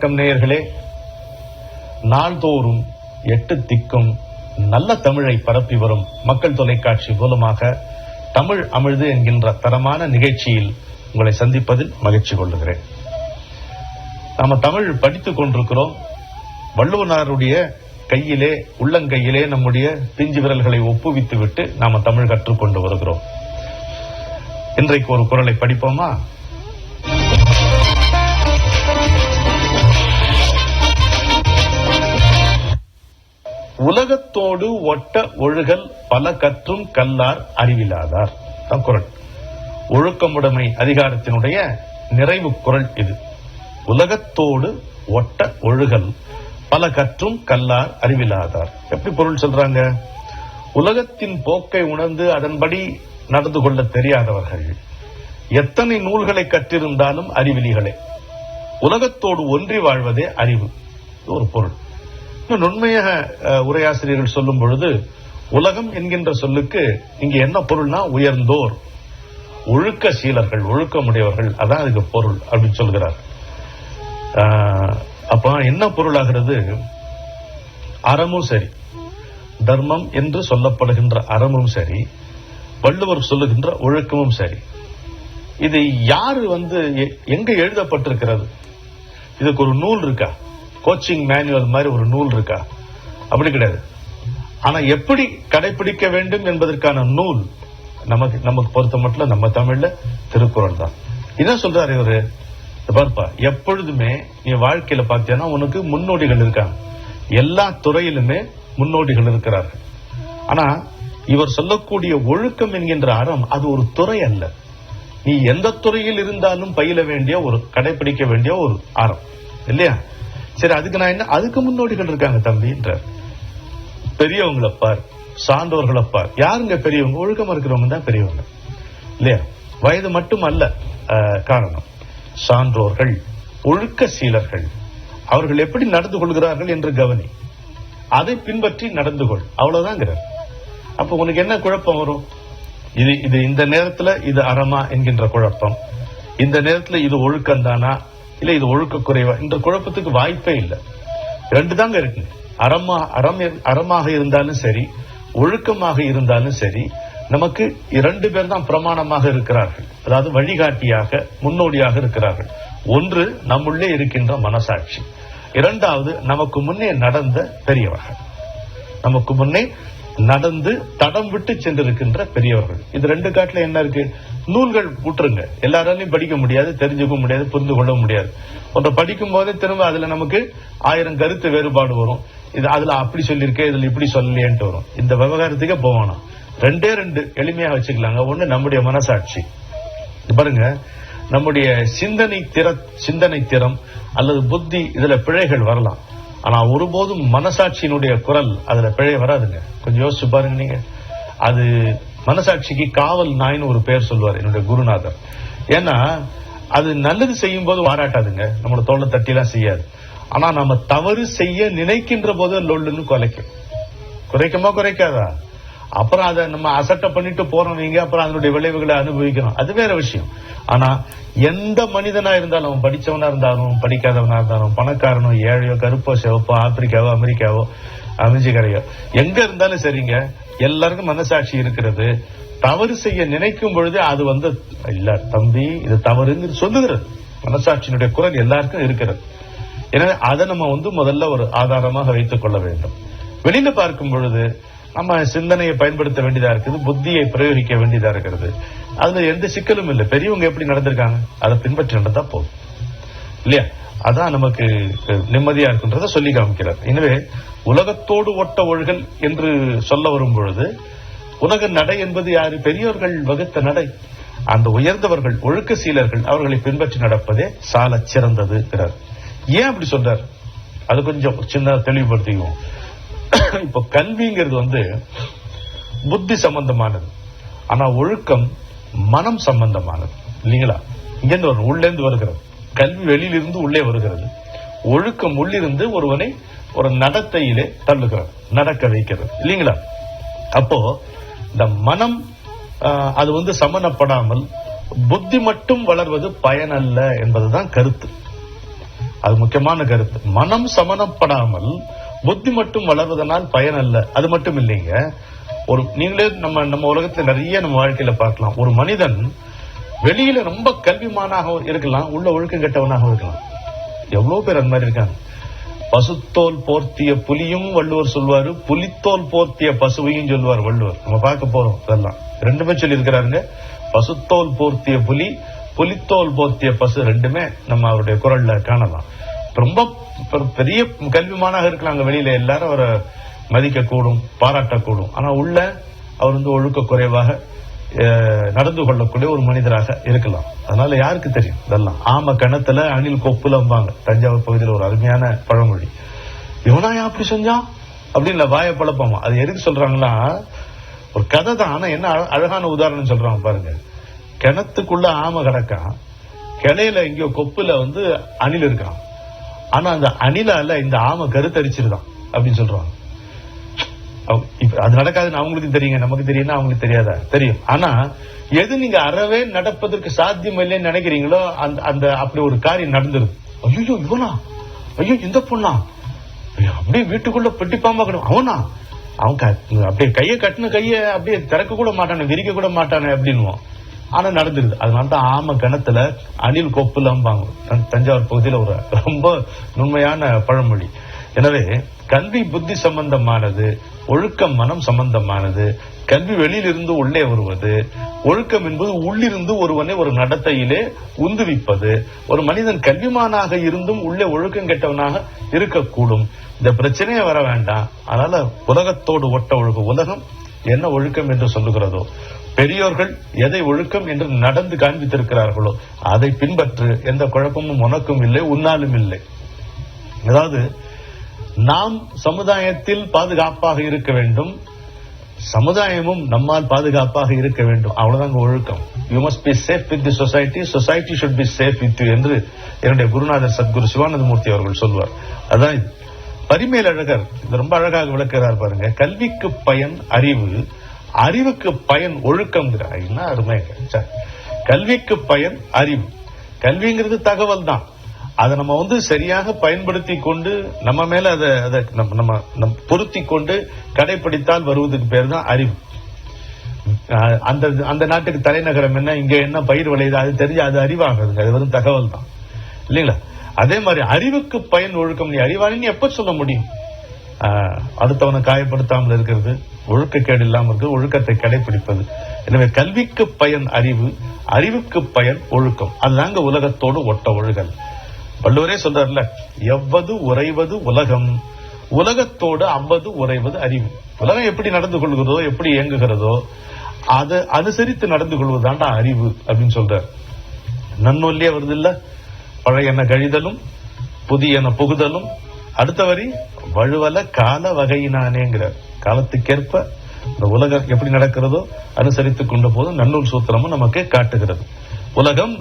வணக்கம் நேயர்களே. நாள்தோறும் 8 திக்கும் நல்ல தமிழை பரப்பி வரும் மக்கள் தொலைக்காட்சி மூலமாக தமிழ் அமிழ்து என்கின்ற தரமான நிகழ்ச்சியில் உங்களை சந்திப்பதில் மகிழ்ச்சி கொள்ளுகிறேன். நாம தமிழ் படித்துக் கொண்டிருக்கிறோம். வள்ளுவனாருடைய கையிலே உள்ளங்கையிலே நம்முடைய பிஞ்சு விரல்களை ஒப்புவித்து விட்டு நாம தமிழ் கற்றுக்கொண்டு வருகிறோம். இன்றைக்கு ஒரு குறளை படிப்போமா? உலகத்தோடு ஒட்ட ஒழுகல் பல கற்றும் கல்லார் அறிவிலாதார். குறள். ஒழுக்கமுடைமை அதிகாரத்தினுடைய நிறைவு குறள் இது. உலகத்தோடு ஒட்ட ஒழுகல் பல கற்றும் கல்லார் அறிவிலாதார். எப்படி பொருள் சொல்றாங்க? உலகத்தின் போக்கை உணர்ந்து அதன்படி நடந்து கொள்ள தெரியாதவர்கள் எத்தனை நூல்களை கற்றிருந்தாலும் அறிவிலிகளே. உலகத்தோடு ஒன்றி வாழ்வதே அறிவு. ஒரு பொருள். உண்மையாக உரையாசிரியர்கள் சொல்லும் பொழுது உலகம் என்கின்ற சொல்லுக்கு இங்க என்ன பொருள்னா உயர்ந்தோர், ஒழுக்க சீலர்கள், ஒழுக்கமுடையவர்கள், அதான் இதுக்கு பொருள் அப்படின்னு சொல்கிறார். அப்ப என்ன பொருளாகிறது? அறமும் சரி, தர்மம் என்று சொல்லப்படுகின்ற அறமும் சரி, வள்ளுவர் சொல்லுகின்ற ஒழுக்கமும் சரி, இது யாரு எங்க எழுதப்பட்டிருக்கிறது? இதுக்கு ஒரு நூல் இருக்கா? கோச்சிங் மேனுவல் மாதிரி ஒரு நூல் இருக்கா? அப்படி கிடையாது. ஆனா எப்படி கடைபிடிக்க வேண்டும் என்பதற்கான நூல் நமக்கு பொறுத்த மட்டும் நம்ம தமிழ்ல திருக்குறள் தான். என்ன சொல்றாரு இவரு? பார்ப்பா, எப்பொழுதுமே நீ வாழ்க்கையில பார்த்தீங்கன்னா உனக்கு முன்னோடிகள் இருக்காங்க. எல்லா துறையிலுமே முன்னோடிகள் இருக்கிறார்கள். ஆனா இவர் சொல்லக்கூடிய ஒழுக்கம் என்கின்ற அறம் அது ஒரு துறை அல்ல. நீ எந்த துறையில் இருந்தாலும் பயில வேண்டிய ஒரு கடைபிடிக்க வேண்டிய ஒரு அறம் இல்லையா? சரி, அதுக்கு நான் என்ன, அதுக்கு முன்னோடிகள் இருக்காங்க தம்பின்ற. பெரியவங்களை பார், சான்றோர்களை பார். யாருங்க பெரியவங்க? ஒழுக்கமா இருக்கிறவங்க தான் பெரியவங்க இல்லையா? வயது மட்டும் அல்ல காரணம். சான்றோர்கள், ஒழுக்க சீலர்கள், அவர்கள் எப்படி நடந்து கொள்கிறார்கள் என்று கவனி, அதை பின்பற்றி நடந்து கொள், அவ்வளவுதாங்கிறார். அப்ப உனக்கு என்ன குழப்பம் வரும்? இது இந்த நேரத்துல இது அறமா என்கின்ற குழப்பம், இந்த நேரத்துல இது ஒழுக்கம் தானா இல்ல இது ஒழுக்க குறைவா என்ற குழப்பத்துக்கு வாய்ப்பே இல்லை. ரெண்டு தாங்க இருக்கு. அறமாக இருந்தாலும் சரி, ஒழுக்கமாக இருந்தாலும் சரி, நமக்கு 2 பேர் தான் பிரமாணமாக இருக்கிறார்கள். அதாவது வழிகாட்டியாக, முன்னோடியாக இருக்கிறார்கள். ஒன்று நம்முள்ளே இருக்கின்ற மனசாட்சி, இரண்டாவது நமக்கு முன்னே நடந்த பெரியவர்கள், நமக்கு முன்னே நடந்து தடம் விட்டு சென்றிருக்கின்ற பெரியவர்கள். இது 2 காட்டுல என்ன இருக்கு? நூல்கள் விட்டுருங்க, எல்லாராலையும் படிக்க முடியாது, தெரிஞ்சுக்க முடியாது, புரிந்து கொள்ள முடியாது. ஒன்றை படிக்கும் போதே திரும்ப அதுல நமக்கு 1000 கருத்து வேறுபாடு வரும். இது அதுல அப்படி சொல்லியிருக்கேன், இதுல இப்படி சொல்லலையேன்ட்டு வரும். இந்த விவகாரத்துக்கே போகணும். 2 எளிமையா வச்சுக்கலாங்க. ஒண்ணு நம்முடைய மனசாட்சி. பாருங்க, நம்முடைய சிந்தனை திறம் அல்லது புத்தி, இதுல பிழைகள் வரலாம். ஆனா ஒருபோதும் மனசாட்சியினுடைய குரல் அதுல பிழை வராதுங்க. கொஞ்சம் யோசிச்சு பாருங்க நீங்க. அது மனசாட்சிக்கு காவல் நாயின்னு ஒரு பேர் சொல்லுவார் என்னுடைய குருநாதர். ஏன்னா அது நல்லது செய்யும் போது பாராட்டாதுங்க, நம்மளோட தோளை தட்டி எல்லாம் செய்யாது. ஆனா நம்ம தவறு செய்ய நினைக்கின்ற போது லொல்லுன்னு குறைக்குமா குறைக்காதா? அப்புறம் அதை நம்ம அசட்டை பண்ணிட்டு போறோம் நீங்க, அப்புறம் அதனுடைய விளைவுகளை அனுபவிக்கணும், அது வேற விஷயம். ஆனா எந்த மனிதனா இருந்தாலும், அவன் படிச்சவனா இருந்தாலும் படிக்காதவனா இருந்தாலும், பணக்காரனோ ஏழையோ, கருப்போ சிவப்போ, ஆப்பிரிக்காவோ அமெரிக்காவோ அமைஞ்சிக்கரையோ, எங்க இருந்தாலும் சரிங்க, எல்லாருக்கும் மனசாட்சி இருக்கிறது. தவறு செய்ய நினைக்கும் பொழுது அது இல்ல தம்பி இது தவறுன்னு சொல்லுகிறது. மனசாட்சியினுடைய குரல் எல்லாருக்கும் இருக்கிறது. எனவே அதை நம்ம முதல்ல ஒரு ஆதாரமாக வைத்துக் கொள்ள வேண்டும். வெளியில பார்க்கும் பொழுது நம்ம சிந்தனையை பயன்படுத்த வேண்டியதா இருக்குது, புத்தியை பிரயோகிக்க வேண்டியதா இருக்கிறது. அதுல எந்த சிக்கலும் இல்லை. பெரியவங்க எப்படி நடந்திருக்காங்க அதை பின்பற்றி நடந்தா போதும் இல்லையா? அதான் நமக்கு நிம்மதியா இருக்குன்றத சொல்லி காமிக்கிறார். எனவே உலகத்தோடு ஒட்ட ஒழுகல் என்று சொல்ல வரும் பொழுது உலக நடை என்பது யாரு? பெரியோர்கள் வகுத்த நடை. அந்த உயர்ந்தவர்கள், ஒழுக்க சீலர்கள், அவர்களை பின்பற்றி நடப்பதே சால சிறந்தது. ஏன் அப்படி சொல்றார்? அது கொஞ்சம் சின்ன தெளிவுபடுத்திக்குவோம். இப்ப கல்விங்கிறது புத்தி சம்பந்தமானது, ஆனா ஒழுக்கம் மனம் சம்பந்தமானது இல்லைங்களா? இங்கிருந்து உள்ளேந்து வருகிறது. கல்வி வெளியிலிருந்து உள்ளே வருகிறது. ஒழுக்கம் உள்ளிருந்து ஒருவனை ஒரு நடத்தையிலே தள்ளுகிறது, நடக்க வைக்கிறது இல்லைங்களா? அப்போ இந்த மனம் அது சமனப்படாமல் புத்தி மட்டும் வளர்வது பயனல்ல என்பதுதான் கருத்து. அது முக்கியமான கருத்து. மனம் சமணப்படாமல் புத்தி மட்டும் வளர்வதனால் பயன் அல்ல. அது மட்டும் இல்லைங்க, ஒரு நீங்களே நம்ம உலகத்துல நிறைய நம்ம வாழ்க்கையில பார்க்கலாம். ஒரு மனிதன் வெளியில ரொம்ப கல்விமானாக இருக்கலாம், உள்ள ஒழுக்கம் கெட்டவனாக இருக்கலாம். எவ்வளவு பேர் அந்த மாதிரி இருக்காங்க. பசுத்தோல் போர்த்திய புலியும் வள்ளுவர் சொல்வாரு, புலித்தோல் போர்த்திய பசுவையும் சொல்வார் வள்ளுவர். நம்ம பார்க்க போறோம். இதெல்லாம் ரெண்டுமே சொல்லி இருக்கிறாருங்க. பசுத்தோல் போர்த்திய புலி, புலித்தோல் போர்த்திய பசு, ரெண்டுமே நம்ம அவருடைய குரல்ல காணலாம். ரொம்ப பெரிய கல்விமானாக இருக்கலாங்க, வெளியில எல்லாரும் அவரை மதிக்க கூடும், பாராட்டக்கூடும். ஆனா உள்ள அவர் ஒழுக்க குறைவாக நடந்து கொள்ளக்கூடிய ஒரு மனிதராக இருக்கலாம். அதனால யாருக்கு தெரியும் இதெல்லாம். ஆம கணத்துல அணில் கொப்புலம்பாங்க தஞ்சாவூர் பகுதியில் ஒரு அருமையான பழமொழி. இவனா அப்படி செஞ்சான் அப்படின்னு வாய பழப்பமா. அது எதுக்கு சொல்றாங்களா, ஒரு கதை தான். ஆனா என்ன அழகான உதாரணம் சொல்றாங்க பாருங்க. கிணத்துக்குள்ள ஆம கிடக்கான், கிளையில எங்கயோ கொப்புல அணில் இருக்கான். ஆனா அந்த அணிலால இந்த ஆம கருத்தரிச்சிருதான் அப்படின்னு சொல்றாங்க. அது நடக்காதுன்னு அவங்களுக்கு தெரியுங்க, நமக்கு தெரியும்னா அவங்களுக்கு தெரியாதா? தெரியும். ஆனா எது நீங்க அறவே நடப்பதற்கு சாத்தியம் இல்லைன்னு நினைக்கிறீங்களோ அந்த அப்படி ஒரு காரியம் நடந்துருது. ஐயோ இவனா, ஐயோ இந்த பொண்ணா, அப்படியே வீட்டுக்குள்ள பெட்டி பாம்பா கடும், அவனா, அவன் அப்படியே கையை கட்டின கைய அப்படியே திறக்க கூட மாட்டானே, விரிக்க கூட மாட்டானே அப்படின்னு. ஆனா நடந்துருது. அதனாலதான் ஆம கணத்துல அணில் கொப்புலம்பாங்க தஞ்சாவூர் பகுதியில ஒரு ரொம்ப நுண்மையான பழமொழி. எனவே கல்வி புத்தி சம்பந்தமானது, ஒழுக்கம் மனம் சம்பந்தமானது. கல்வி வெளியிலிருந்து உள்ளே வருவது, ஒழுக்கம் என்பது உள்ளிருந்து ஒருவனை ஒரு நடத்தையிலே உந்துவிப்பது. ஒரு மனிதன் கல்விமானாக இருந்தும் உள்ளே ஒழுக்கம் கெட்டவனாக இருக்கக்கூடும். இந்த பிரச்சனையே வர வேண்டாம். அதனால உலகத்தோடு ஒட்ட ஒழுக்கம். உலகம் என்ன ஒழுக்கம் என்று சொல்லுகிறதோ, பெரியோர்கள் எதை ஒழுக்கம் என்று நடந்து காண்பித்திருக்கிறார்களோ அதை பின்பற்று. எந்த குழப்பமும் உனக்கும் இல்லை, உன்னாலும் இல்லை. அதாவது நாம் சமுதாயத்தில் பாதுகாப்பாக இருக்க வேண்டும், சமுதாயமும் நம்மால் பாதுகாப்பாக இருக்க வேண்டும். அவ்வளவுதான் ஒழுக்கம். You must be safe with the society, society should be safe with you என்று என்னுடைய குருநாதர் சத்குரு சிவானந்தமூர்த்தி அவர்கள் சொல்வார். அதான் இது. பரிமேலழகர் இது ரொம்ப அழகாக விளக்குகிறார் பாருங்க. கல்விக்கு பயன் அறிவு, அறிவுக்கு பயன் ஒழுக்கம். அருமை. கல்விக்கு பயன் அறிவு. கல்விங்கிறது தகவல் தான். அதை நம்ம சரியாக பயன்படுத்தி கொண்டு நம்ம மேல அதை நம்ம பொருத்தி கொண்டு கடைபிடித்தால் வருவதற்கு பேர் தான் அறிவு. அந்த நாட்டுக்கு தலைநகரம் என்ன, இங்க என்ன பயிர் விளையுது, அது தெரிஞ்சு அது அறிவாகுதுங்க. அது வெறும் தகவல் தான் இல்லைங்களா? அதே மாதிரி அறிவுக்கு பயன் ஒழுக்கம். நீ அறிவாளின்னு எப்ப சொல்ல முடியும்? அடுத்தவனை காயப்படுத்தாமல் இருக்கிறது, ஒழுக்கக்கேடு இல்லாமல் இருக்கிறது, ஒழுக்கத்தை கடைபிடிப்பது. எனவே கல்விக்கு பயன் அறிவு, அறிவுக்கு பயன் ஒழுக்கம். அதுதாங்க உலகத்தோடு ஒட்ட ஒழுகல். வள்ளுவரே சொல்றாருல, எவ்வது உறைவது உலகம், உலகத்தோடு அவ்வது உறைவது அறிவு. உலகம் எப்படி நடந்து கொள்கிறதோ, எப்படி இயங்குகிறதோ அதை அனுசரித்து நடந்து கொள்வதுதான்டா அறிவு அப்படின்னு சொல்றார். நன்னொல்லியே வருது இல்ல, பழையன கழிதலும் புதியன புகுதலும், அடுத்த வரி வழுவல கால வகையினானேங்கிறார். காலத்துக்கேற்ப இந்த உலகம் எப்படி நடக்கிறதோ அனுசரித்துக் கொண்ட போது நன்னூல் சூத்திரமும் நமக்கு காட்டுகிறது. உலகம்.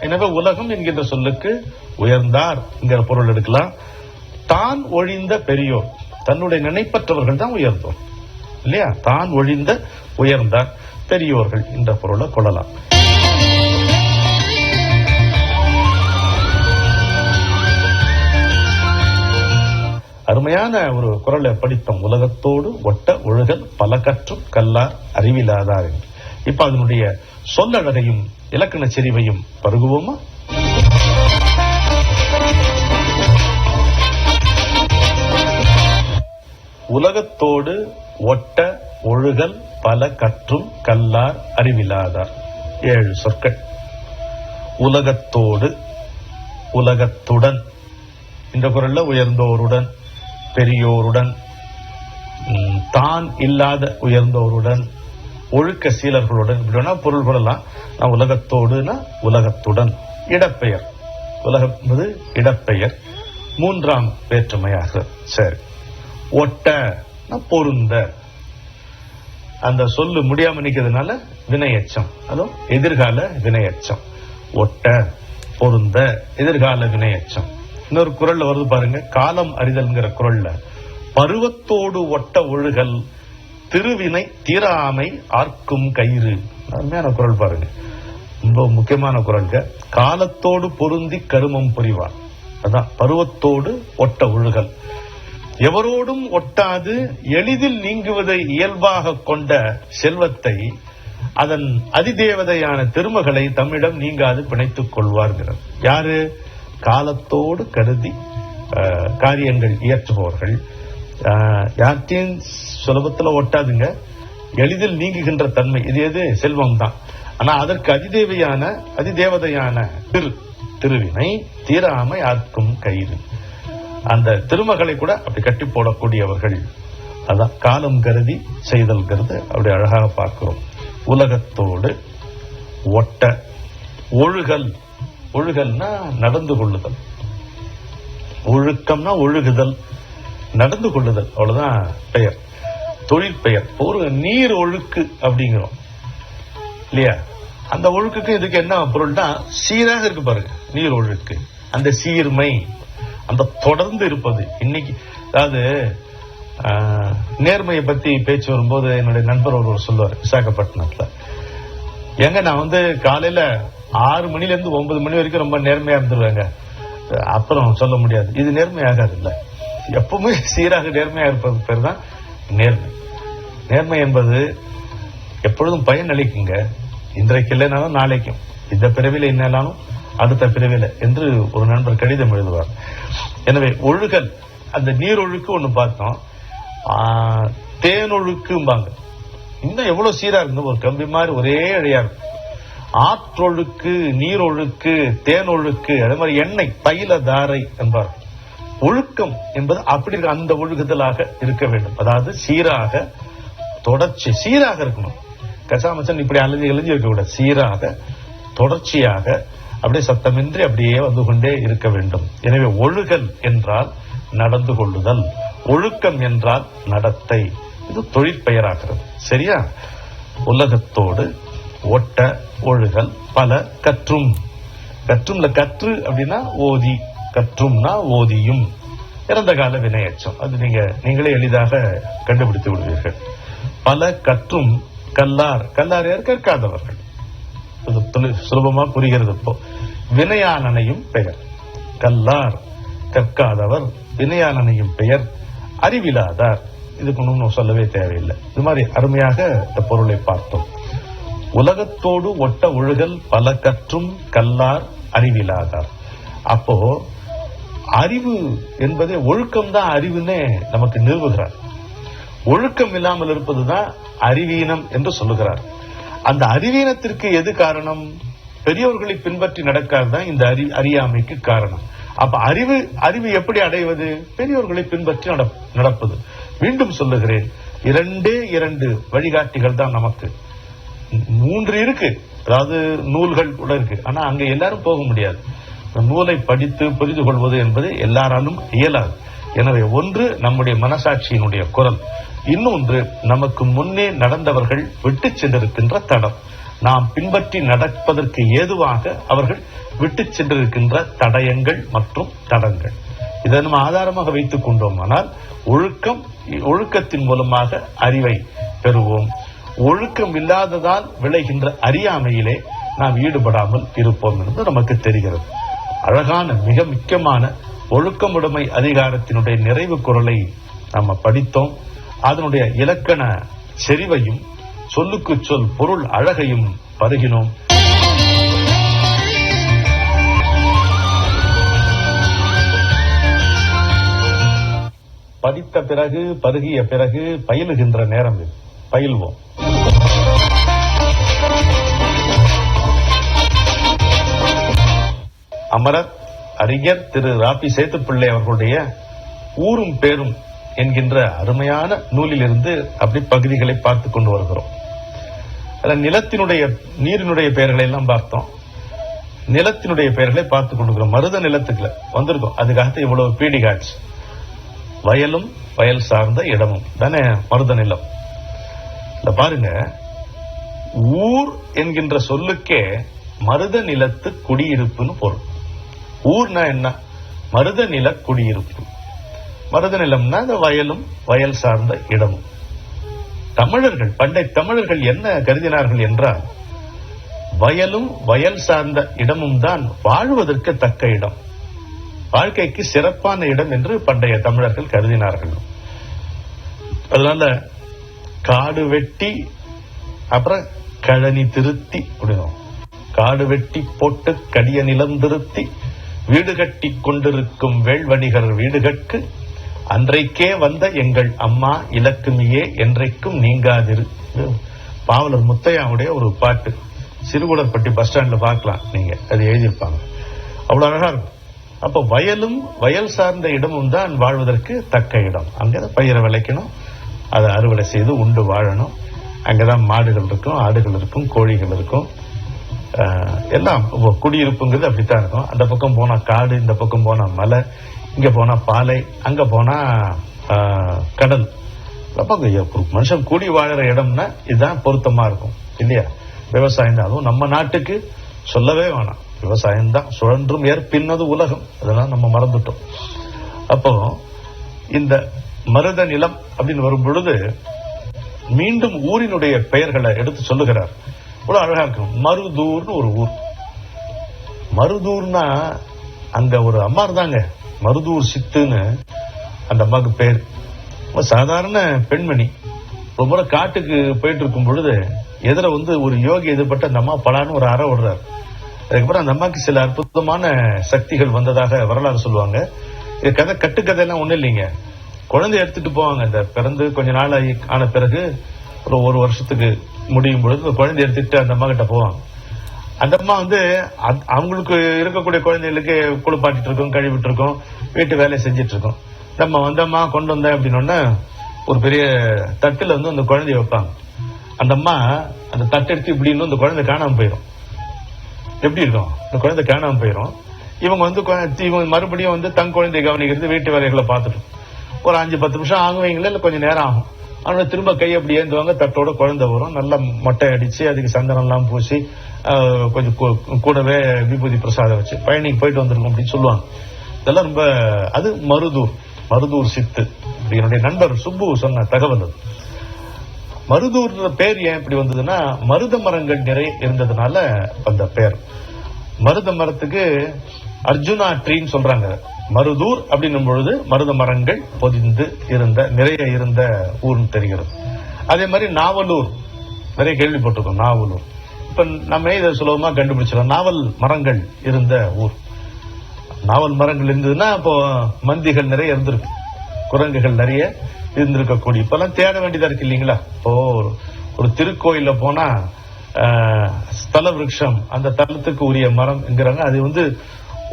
எனவே உலகம் என்கின்ற சொல்லுக்கு உயர்ந்தார் என்கிற பொருள் எடுக்கலாம். தான் ஒழிந்த பெரியோர், தன்னுடைய நினைப்பற்றவர்கள் தான் உயர்ந்தோர் இல்லையா? தான் ஒழிந்த உயர்ந்தார் பெரியோர்கள் என்ற பொருளை கொள்ளலாம். அருமையான ஒரு குரலை படித்தோம். உலகத்தோடு ஒட்ட ஒழுகல் பல கற்றும் கல்லார் அறிவிலாதார். இப்ப அதனுடைய சொல்லழகையும் இலக்கண செறிவையும் பருகுவோமா? உலகத்தோடு ஒட்ட ஒழுகல் பல கற்றும் கல்லார் அறிவிலாதார். 7 சொற்கள். உலகத்தோடு, உலகத்துடன், இந்த குரல்ல உயர்ந்தோருடன், பெரியோருடன், தான் இல்லாத உயர்ந்தோருடன், ஒழுக்க சீலர்களுடன், இப்படின்னா பொருள் கொள்ளலாம். நான் உலகத்தோடுனா உலகத்துடன். இடப்பெயர், உலகம் என்பது இடப்பெயர், 3ஆம் வேற்றுமையாக. சரி. ஒட்ட பொருந்த, அந்த சொல்லு முடியாம நிக்கிறதுனால வினையச்சம், அதுவும் எதிர்கால வினையச்சம். ஒட்ட பொருந்த எதிர்கால வினையச்சம். இன்னொரு குரல்ல வருது பாருங்க, காலம் அறிதல்ங்கிற குரல்ல, பருவத்தோடு ஒட்ட ஒழுகல் திருவினை தீராமை ஆர்க்கும் கயிறு. அருமையான குரல் பாருங்க, ரொம்ப முக்கியமான குரல்க. காலத்தோடு பொருந்தி கருமம் புரிவார். அதான் பருவத்தோடு ஒட்ட ஒழுகல். எவரோடும் ஒட்டாது எளிதில் நீங்குவதை இயல்பாக கொண்ட செல்வத்தை அதன் அதிதேவதையான திருமகளை தம்மிடம் நீங்காது பிணைத்துக் கொள்வார்கள். யாரு? காலத்தோடு கருதி காரியங்கள் இயற்றுபவர்கள். யார்த்தையும் சுலபத்துல ஒட்டாதுங்க, எளிதில் நீங்குகின்ற தன்மை. இது எது? செல்வம் தான். ஆனா அதற்கு அதிதேவதையான திருவினை தீராமை யாருக்கும் கயிறு. அந்த திருமகளை கூட அப்படி கட்டி போடக்கூடியவர்கள். அதான் காலம் கருதி செய்தல்கிறது. அப்படி அழகாக பார்க்கிறோம். உலகத்தோடு ஒட்ட ஒழுகல். ஒழுகல்னா நடந்து கொள்ளுதல். ஒழுக்கம்னா ஒழுகுதல், நடந்து கொள்ளுதல், அவ்வளவுதான் பெயர், தொழிற்பெயர். ஒரு நீர் ஒழுக்கு அப்படிங்கிறோம் இல்லையா? அந்த ஒழுக்குக்கு இதுக்கு என்ன பொருள்னா சீராக இருக்கு பாருங்க. நீர் ஒழுக்கு, அந்த சீர்மை, அந்த தொடர்ந்து இருப்பது. இன்னைக்கு அதாவது நேர்மையை பத்தி பேச்சு வரும்போது என்னுடைய நண்பர் ஒருவர் சொல்லுவார் விசாகப்பட்டினத்துல, எங்க நான் காலையில 6 மணில இருந்து 9 மணி வரைக்கும் ரொம்ப நேர்மையா இருந்துருவாங்க, அப்புறம் சொல்ல முடியாது. இது நேர்மையாகாது இல்ல. எப்பவுமே சீராக நேர்மையா இருப்பது பேர் தான் நேர்மை. நேர்மை என்பது எப்பொழுதும் பயன் அளிக்குங்க. இன்றைக்கு இல்லைனாலும் நாளைக்கும், இந்த பிறவில இல்லைனாலும் அடுத்த பிறவில என்று ஒரு நண்பர் கடிதம் எழுதுவார். எனவே ஒழுகல், அந்த நீரொழுக்கு ஒண்ணு பார்த்தோம். தேனொழுக்கும்பாங்க. இன்னும் எவ்வளவு சீரா இருக்கு, ஒரு கம்பி மாதிரி ஒரே அழையா இருக்கும். ஆற்றொழுக்கு, நீரொழுக்கு, தேனொழுக்கு, அதே மாதிரி எண்ணெய் தைல தாரை என்பார். ஒழுக்கம் என்பது அப்படி இருக்க, அந்த ஒழுகுதலாக இருக்க வேண்டும். அதாவது சீராக, தொடர்ச்சி, சீராக இருக்கணும். கசாமச்சன் இப்படி அலைஞ்சு இருக்க கூடாது. சீராக, தொடர்ச்சியாக, அப்படியே சத்தமின்றி அப்படியே வந்து கொண்டே இருக்க வேண்டும். எனவே ஒழுகல் என்றால் நடந்து கொள்ளுதல், ஒழுக்கம் என்றால் நடத்தை. இது தொழிற்பெயராகிறது. சரியா? உலகத்தோடு ஒட்ட ஒழுகல் பல கற்றும். கற்றும்ல கற்று அப்படின்னா ஓதி, கற்றும்னா ஓதியும். இறந்த கால வினையச்சம். அது நீங்களே எளிதாக கண்டுபிடித்து விடுவீர்கள். பல கற்றும் கல்லார். கல்லார் யார்? கற்காதவர்கள். சுலபமா புரிகிறது. இப்போ வினையானனையும் பெயர். கல்லார் கற்காதவர், வினையானனையும் பெயர் அறிவிலாதார். இதுக்கு ஒன்றும் சொல்லவே தேவையில்லை. இது மாதிரி அருமையாக இந்த பொருளை பார்த்தோம். உலகத்தோடு ஒட்ட ஒழுகல் பல கற்றும் கல்லார் அறிவிலாதார். அப்போ அறிவு என்பதே ஒழுக்கம் தான் அறிவுன்னே நமக்கு நிறுவுகிறார். ஒழுக்கம் இல்லாமல் இருப்பதுதான் அறிவீனம் என்று சொல்லுகிறார். அந்த அறிவீனத்திற்கு எது காரணம்? பெரியவர்களை பின்பற்றி நடக்காதுதான் இந்த அறியாமைக்கு காரணம். அப்ப அறிவு எப்படி அடைவது? பெரியவர்களை பின்பற்றி நடப்பது. மீண்டும் சொல்லுகிறேன், 2 வழிகாட்டிகள் தான் நமக்கு. 3 இருக்கு, அதாவது நூல்கள் கூட இருக்கு. ஆனா அங்க எல்லாரும் போக முடியாது. நூலை படித்து புரிந்து கொள்வது என்பது எல்லாராலும் இயலாது. எனவே ஒன்று நம்முடைய மனசாட்சியினுடைய குரல், இன்னொன்று நமக்கு முன்னே நடந்தவர்கள் விட்டு சென்றிருக்கின்ற தடம். நாம் பின்பற்றி நடப்பதற்கு ஏதுவாக அவர்கள் விட்டு சென்றிருக்கின்ற தடயங்கள் மற்றும் தடங்கள். இதை நம்ம ஆதாரமாக வைத்துக் கொண்டோமானால் ஒழுக்கத்தின் மூலமாக அறிவை பெறுவோம். ஒழுக்கம் இல்லாததால் விளைகின்ற அறியாமையிலே நாம் ஈடுபடாமல் இருப்போம் என்று நமக்கு தெரிகிறது. அழகான, மிக முக்கியமான ஒழுக்கமுடைமை அதிகாரத்தினுடைய நிறைவு குறளை நம்ம படித்தோம். அதனுடைய இலக்கண செறிவையும் சொல்லுக்கு சொல் பொருள் அழகையும் பருகினோம். படித்த பிறகு, பருகிய பிறகு பயிலுகின்ற நேரம் இது. பயில்வோம். அமரர் அறிஞர் திரு ராபி சேத்துப்பிள்ளை அவர்களுடைய ஊரும் பேரும் என்கின்ற அருமையான நூலிலிருந்து அப்படி பகுதிகளை பார்த்து கொண்டு வருகிறோம். நிலத்தினுடைய, நீரினுடைய பெயர்களை எல்லாம் பார்த்தோம். நிலத்தினுடைய பெயர்களை பார்த்து கொண்டிருக்கிறோம். மருத நிலத்துக்குள்ள வந்திருக்கோம். அதுக்காக இவ்வளவு பீடி காட்சி. வயலும் வயல் சார்ந்த இடமும் தானே மருத நிலம். பாருங்க, ஊர் என்கின்ற சொல்லுக்கே மருத நிலத்து குடியிருப்புன்னு பொருள். ஊர்னா என்ன? மருத நில குடியிருப்பு. மருத நிலம்னா இந்த வயலும் வயல் சார்ந்த இடமும். தமிழர்கள், பண்டை தமிழர்கள் என்ன கருதினார்கள் என்றால், வயலும் வயல் சார்ந்த இடமும் தான் வாழ்வதற்கு தக்க இடம். வாழ்க்கைக்கு சிறப்பான இடம் என்று பண்டைய தமிழர்கள் கருதினார்கள். அதனால காடு வெட்டி அப்புறம் கழனி திருத்தி அப்படின்னும், காடு வெட்டி போட்டு கடிய நிலம் திருத்தி வீடு கட்டி கொண்டிருக்கும் வேள்வணிகர் வீடுகட்கு அன்றைக்கே வந்த எங்கள் அம்மா இலக்குமியே என்றைக்கும் நீங்காதிரு. பாவலர் முத்தையாவுடைய ஒரு பாட்டு, சிறுகுளர்பட்டி பஸ் ஸ்டாண்ட்ல பார்க்கலாம் நீங்க, அது எழுதியிருப்பாங்க. அவ்வளவு அழகா இருக்கும். அப்ப வயலும் வயல் சார்ந்த இடமும் தான் வாழ்வதற்கு தக்க இடம். அங்கதான் பயிரை விளைக்கணும், அதை அறுவடை செய்து உண்டு வாழணும். அங்கதான் மாடுகள் இருக்கும், ஆடுகள் இருக்கும், கோழிகள் இருக்கும், எல்லாம் குடியிருப்புங்கிறது அப்படித்தான் இருக்கும். அந்த பக்கம் போனா காடு, இந்த பக்கம் போனா மலை, இங்க போனா பாலை, அங்க போனா கடல். மனுஷன் கூடி வாழற இடம்னா இதுதான் பொருத்தமா இருக்கும் இல்லையா? விவசாயம் தான். அதுவும் நம்ம நாட்டுக்கு சொல்லவே வேணாம், விவசாயம் தான் சுழன்றும் ஏற்பின்னது உலகம். அதெல்லாம் நம்ம மறந்துட்டோம். அப்போ இந்த மருத நிலம் அப்படின்னு வரும் பொழுது மீண்டும் ஊரினுடைய பெயர்களை எடுத்து சொல்லுகிறார். இவ்வளவு அழகா இருக்கும். மருதூர்னு ஒரு ஊர். மருதூர்னா அங்க ஒரு அம்மா இருந்தாங்க, மருதூர் சித்துன்னு அந்த அம்மாவுக்கு பேர். சாதாரண பெண்மணி. ஒரு முறை காட்டுக்கு போயிட்டு இருக்கும் பொழுது எதிர ஒரு யோகி எதிர்பட்டு அந்த அம்மா பலான்னு ஒரு அறை விடுறாரு. அதுக்கப்புறம் அந்த அம்மாக்கு சில அற்புதமான சக்திகள் வந்ததாக வரலாறு சொல்லுவாங்க. இது கதை கட்டுக்கதையெல்லாம் ஒண்ணு இல்லைங்க. குழந்தை எடுத்துட்டு போவாங்க. இந்த பிறந்து கொஞ்ச நாள் ஆன பிறகு ஒரு வருஷத்துக்கு முடியும் பொழுது குழந்தை எடுத்துட்டு அந்த அம்மா கிட்ட போவாங்க. அந்த அம்மா அவங்களுக்கு இருக்கக்கூடிய குழந்தைகளுக்கு குளிப்பாட்டிட்டு இருக்கோம், கழுவிட்டு இருக்கோம், வீட்டு வேலையை செஞ்சிட்டு இருக்கோம். நம்ம வந்தம்மா கொண்டு வந்தேன் அப்படின்னு ஒரு பெரிய தட்டுல அந்த குழந்தைய வைப்பாங்க. அந்த அம்மா அந்த தட்டு எடுத்து இப்படின்னு அந்த குழந்தை காணாம போயிடும். எப்படி இருக்கும்? இந்த குழந்தை காணாம போயிடும். இவங்க மறுபடியும் தன் குழந்தைய கவனிக்கிறது, வீட்டு வேலைகளை பார்த்துட்டு ஒரு 5-10 நிமிஷம் ஆகுவீங்களா, இல்ல கொஞ்சம் நேரம் ஆகும். ஆனா திரும்ப கை அப்படி ஏந்துவாங்க, தட்டோட குழந்தை வரும். நல்லா மொட்டை அடிச்சு அதுக்கு சந்தனம் எல்லாம் பூசி கொஞ்சம் கூடவே விபூதி பிரசாதம் வச்சு பயணிக்கு போயிட்டு வந்திருக்கும் அப்படின்னு சொல்லுவாங்க. இதெல்லாம் ரொம்ப அது மருதூர் சித்து. என்னுடைய நண்பர் சுப்பு சொன்ன தகவல் அது. மருதூர் பேர் ஏன் இப்படி வந்ததுன்னா, மருத மரங்கள் நிறைய இருந்ததுனால அந்த பேர். மருத மரத்துக்கு அர்ஜுனா ட்ரீன்னு சொல்றாங்க. மருதூர் அப்படின்னும் பொழுது மருத மரங்கள் பொதிந்து நிறைய இருந்த ஊர்னு தெரிகிறது. அதே மாதிரி நாவலூர் நிறைய கேள்விப்பட்டிருக்கோம். நாவலூர் இப்ப நம்ம இதை சுலபமா கண்டுபிடிச்சிடலாம். நாவல் மரங்கள் இருந்த ஊர். நாவல் மரங்கள் இருந்ததுன்னா இப்போ மந்திகள் நிறைய இருந்திருக்கு, குரங்குகள் நிறைய இருந்திருக்கக்கூடிய. இப்பெல்லாம் தேட வேண்டியதா இருக்கு இல்லீங்களா? இப்போ ஒரு திருக்கோயில போனா ஸ்தல விருட்சம், அந்த தலத்துக்கு உரிய மரம் என்கிறாங்க. அது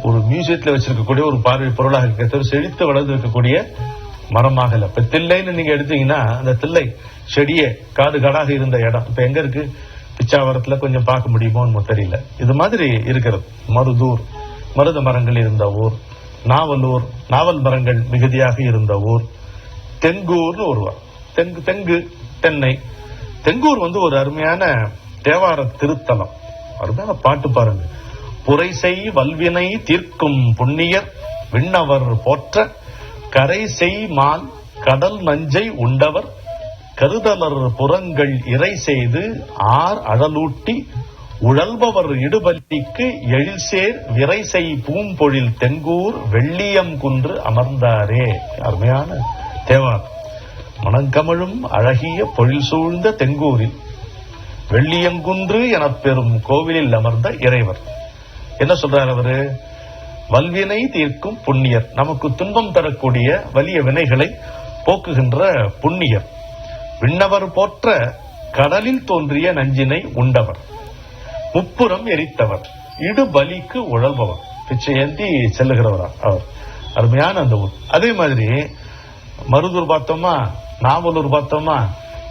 ஒரு மியூசியத்துல வச்சிருக்கக்கூடிய ஒரு பார்வை பொருளாக இருக்க, செழித்து வளர்ந்து இருக்கக்கூடிய மரமாக இல்ல. இப்ப தில்லைன்னு நீங்க எடுத்தீங்கன்னா அந்த தில்லை செடியே காடு காடாக இருந்த இடம் இப்ப எங்க இருக்கு? பிச்சாவரத்துல கொஞ்சம் பார்க்க முடியுமோ தெரியல. இது மாதிரி இருக்கிறது. மருதூர் மருத மரங்கள் இருந்த ஊர். நாவலூர் நாவல் மரங்கள் மிகுதியாக இருந்த ஊர். தெங்கூர்னு ஒருவர். தெங்கு தென்னை. தெங்கூர் ஒரு அருமையான தேவார திருத்தலம். அருமையான பாட்டு பாருங்க. புரைசெய் வல்வினை தீர்க்கும் புண்ணியர் விண்ணவர் போற்ற கரை செய் மால் கடல் நஞ்சை உண்டவர் கருதலர் புறங்கள் இறை செய்து ஆர் அழலூட்டி உழல்பவர் இடுபல்லிக்கு எழில்சேர் விரை செய் பூம்பொழில் தெங்கூர் வெள்ளியம் குன்று அமர்ந்தாரே. அருமையான தேவார். மணங்கமழும் அழகிய பொழில் சூழ்ந்த தெங்கூரில் வெள்ளியங்குன்று எனப் பெறும் கோவிலில் அமர்ந்த இறைவர். என்ன சொல்றார் அவரு? வல்வினை தீர்க்கும் புண்ணியர். நமக்கு துன்பம் தரக்கூடிய வலிய வினைகளை போக்குகின்ற புண்ணியர். விண்ணவர் போற்ற கடலில் தோன்றிய நஞ்சினை உண்டவர். முப்புறம் எரித்தவர். இடுபலிக்கு உழல்பவர். பிச்சையந்தி செல்லுகிறவரா அவர். அருமையான அந்த ஊர். அதே மாதிரி மருதூர் பார்த்தோமா, நாவலூர் பார்த்தோமா,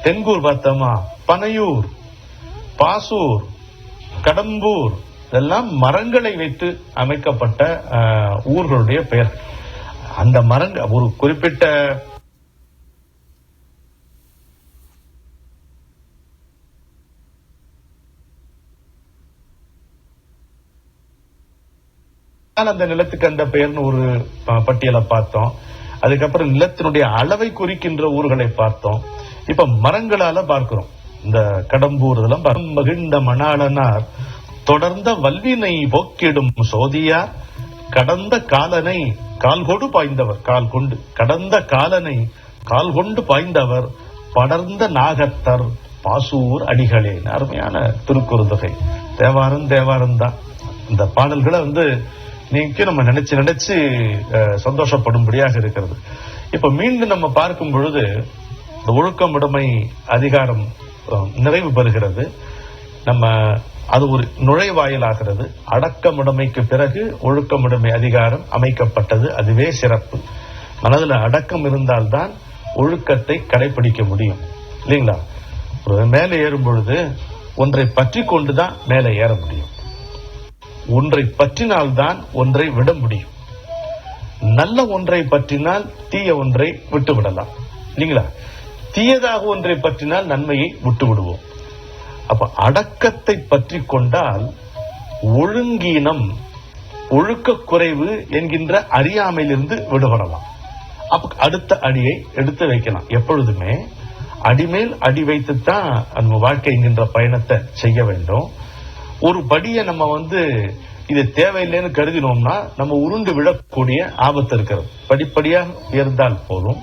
தெங்கூர் பார்த்தோமா, பனையூர், பாசூர், கடம்பூர், இதெல்லாம் மரங்களை வைத்து அமைக்கப்பட்ட ஊர்களுடைய பெயர். அந்த மரங்கள் ஒரு குறிப்பிட்ட அந்த நிலத்துக்கு அந்த பெயர்னு ஒரு பட்டியலை பார்த்தோம். அதுக்கப்புறம் நிலத்தினுடைய அளவை குறிக்கின்ற ஊர்களை பார்த்தோம். இப்ப மரங்களால பார்க்கிறோம். இந்த கடம்பூர் இதெல்லாம் மகிழ்ந்த மணாளனார் தொடர்ந்த வல்வினை போக்கிடும் சோதியார் கடந்த காலனை கால் கொண்டு பாய்ந்தவர், கால் கொண்டு கடந்த காலனை கால் கொண்டு பாய்ந்தவர் படர்ந்த நாகத்தர் பாசூர் அடிகளே. அருமையான திருக்குறுந்தொகை. தேவாரம் தான். இந்த பாடல்களை நீங்க நம்ம நினைச்சு சந்தோஷப்படும்படியாக இருக்கிறது. இப்ப மீண்டும் நம்ம பார்க்கும் பொழுது இந்த ஒழுக்கமுடைமை அதிகாரம் நிறைவு பெறுகிறது. நம்ம அது ஒரு நுழைவாயிலாகிறது. அடக்கமுடைமைக்கு பிறகு ஒழுக்கமுடைமை அதிகாரம் அமைக்கப்பட்டது. அதுவே சிறப்பு. மனதில் அடக்கம் இருந்தால்தான் ஒழுக்கத்தை கடைபிடிக்க முடியும், இல்லைங்களா? மேலே ஏறும் பொழுது ஒன்றை பற்றி கொண்டுதான் மேலே ஏற முடியும். ஒன்றை பற்றினால்தான் ஒன்றை விட முடியும். நல்ல ஒன்றை பற்றினால் தீய ஒன்றை விட்டு விடலாம், இல்லைங்களா? தீயதாக ஒன்றை பற்றினால் நன்மையை விட்டு விடுவோம். அப்ப அடக்கத்தை பற்றி கொண்டால் ஒழுங்கீனம், ஒழுக்க குறைவு என்கின்ற அறியாமையிலிருந்து விடுபடலாம். அப்ப அடுத்த அடியை எடுத்து வைக்கலாம். எப்பொழுதுமே அடிமேல் அடி வைத்துத்தான் நம்ம வாழ்க்கை என்கின்ற பயணத்தை செய்ய வேண்டும். ஒரு படியை நம்ம இது தேவையில்லைன்னு கருதினோம்னா நம்ம உருண்டு விழக்கூடிய ஆபத்து இருக்கிறது. படிப்படியாக உயர்ந்தால் போதும்.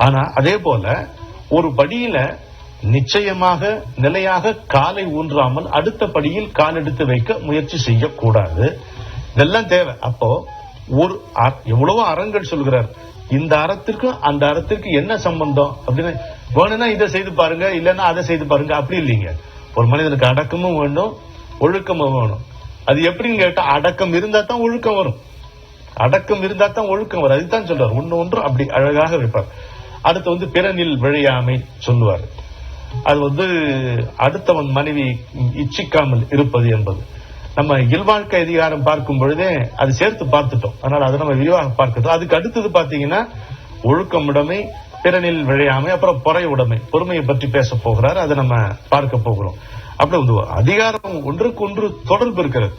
ஆனா அதே போல ஒரு படியில நிச்சயமாக நிலையாக காலை ஊன்றாமல் அடுத்த படியில் கால் எடுத்து வைக்க முயற்சி செய்யக்கூடாது. இதெல்லாம் தேவை. அப்போ ஒரு எவ்வளவோ அறங்கள் சொல்கிறார். இந்த அறத்திற்கும் அந்த அறத்திற்கு என்ன சம்பந்தம் அப்படின்னு வேணும்னா இதை செய்து பாருங்க, இல்லைன்னா அதை செய்து பாருங்க. அப்படி இல்லைங்க. ஒரு மனிதனுக்கு அடக்கமும் வேண்டும், ஒழுக்கமும் வேணும். அது எப்படின்னு கேட்டா அடக்கம் இருந்தா தான் ஒழுக்கம் வரும். அடக்கம் இருந்தா தான் ஒழுக்கம் வரும். அதுதான் சொல்றாரு. ஒன்று அப்படி அழகாக வைப்பார். அடுத்து பிறனில் விழையாமை சொல்லுவார். அது அடுத்தவன் மனைவி இச்சிக்காமல் இருப்பது என்பது நம்ம இல்வாழ்க்கை அதிகாரம் பார்க்கும் பொழுதே அது சேர்த்து பார்த்துட்டோம். அதனால அதை நம்ம விரிவாக பார்க்கட்டும். அதுக்கு அடுத்தது பாத்தீங்கன்னா ஒழுக்கமுடைமை, பிறனில் விழையாமை, அப்புறம் பொறை உடைமை, பொறுமையை பற்றி பேச போகிறார். அதை நம்ம பார்க்க போகிறோம். அப்படி அதிகாரம் ஒன்றுக்கு ஒன்று தொடர்பு இருக்கிறது.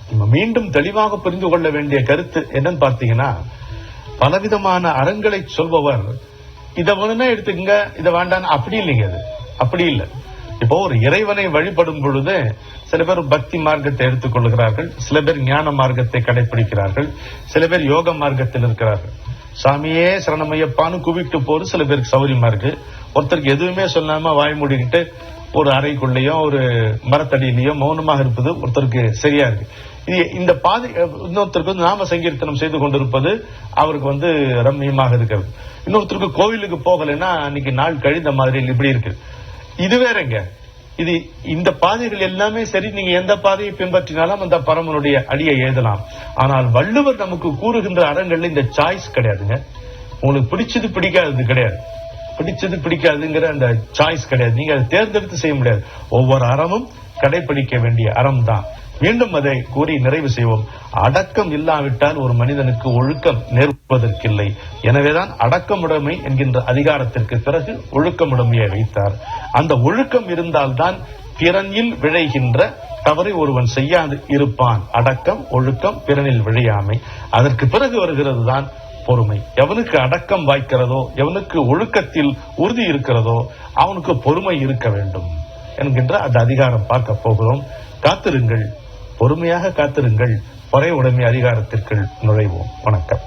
நம்ம மீண்டும் தெளிவாக புரிந்து கொள்ள வேண்டிய கருத்து என்னன்னு பார்த்தீங்கன்னா, பலவிதமான அறங்களை சொல்பவர் இதை வேணும்னா எடுத்துக்கங்க, இதை வேண்டாம் அப்படி இல்லைங்க. அது அப்படி இல்லை. இப்போ ஒரு இறைவனை வழிபடும் பொழுது சில பேர் பக்தி மார்க்கத்தை எடுத்துக் கொள்கிறார்கள், சில பேர் ஞான மார்க்கத்தை கடைபிடிக்கிறார்கள், சில பேர் யோக மார்க்கத்தில் இருக்கிறார்கள். சாமியே சரணமையப்பான்னு கூவிட்டு போறது சில பேருக்கு சௌரியமா இருக்கு. ஒருத்தருக்கு எதுவுமே சொல்லாம வாய் மூடிக்கிட்டு ஒரு அறைக்குள்ளேயோ ஒரு மரத்தடியிலேயோ மௌனமாக இருப்பது ஒருத்தருக்கு சரியா இருக்கு. இந்த பாதை இன்னொருத்தருக்கு நாம சங்கீர்த்தனம் செய்து கொண்டிருப்பது அவருக்கு ரம்மியமாக இருக்கிறது. இன்னொருத்தருக்கு கோவிலுக்கு போகலைன்னா அன்னைக்கு நாள் கழிந்த மாதிரி இப்படி இருக்கு. இது வேறங்க. இந்த பாதைகள் எல்லாமே சரி. நீங்க எந்த பாதையை பின்பற்றினாலும் அந்த பரமனுடைய அடியை எழுதலாம். ஆனால் வள்ளுவர் நமக்கு கூறுகின்ற அறங்கள்ல இந்த சாய்ஸ் கிடையாதுங்க. உங்களுக்கு பிடிச்சது பிடிக்காதது கிடையாது. பிடிச்சது பிடிக்காதுங்கிற அந்த சாய்ஸ் கிடையாது. நீங்க அதை தேர்ந்தெடுத்து செய்ய முடியாது. ஒவ்வொரு அறமும் கடைபிடிக்க வேண்டிய அறம் தான். மீண்டும் அதை கூறி நிறைவு செய்வோம். அடக்கம் இல்லாவிட்டால் ஒரு மனிதனுக்கு ஒழுக்கம் நேர்வதற்கில்லை. எனவேதான் அடக்கமுடைமை என்கின்ற அதிகாரத்திற்கு பிறகு ஒழுக்கமுடைமையை வைத்தார். அந்த ஒழுக்கம் இருந்தால்தான் பிறனில் விழைகின்ற தவறை ஒருவன் செய்யாது இருப்பான். அடக்கம், ஒழுக்கம், பிறனில் விழையாமை. அதற்கு பிறகு வருகிறது தான் பொறுமை. எவனுக்கு அடக்கம் வாய்க்கிறதோ, எவனுக்கு ஒழுக்கத்தில் உறுதி இருக்கிறதோ அவனுக்கு பொறுமை இருக்க வேண்டும் என்கின்ற அந்த அதிகாரம் பார்க்க போகிறோம். காத்திருங்கள், பொறுமையாக காத்திருங்கள். பொறை உடைமை அதிகாரத்திற்குள் நுழைவோம். வணக்கம்.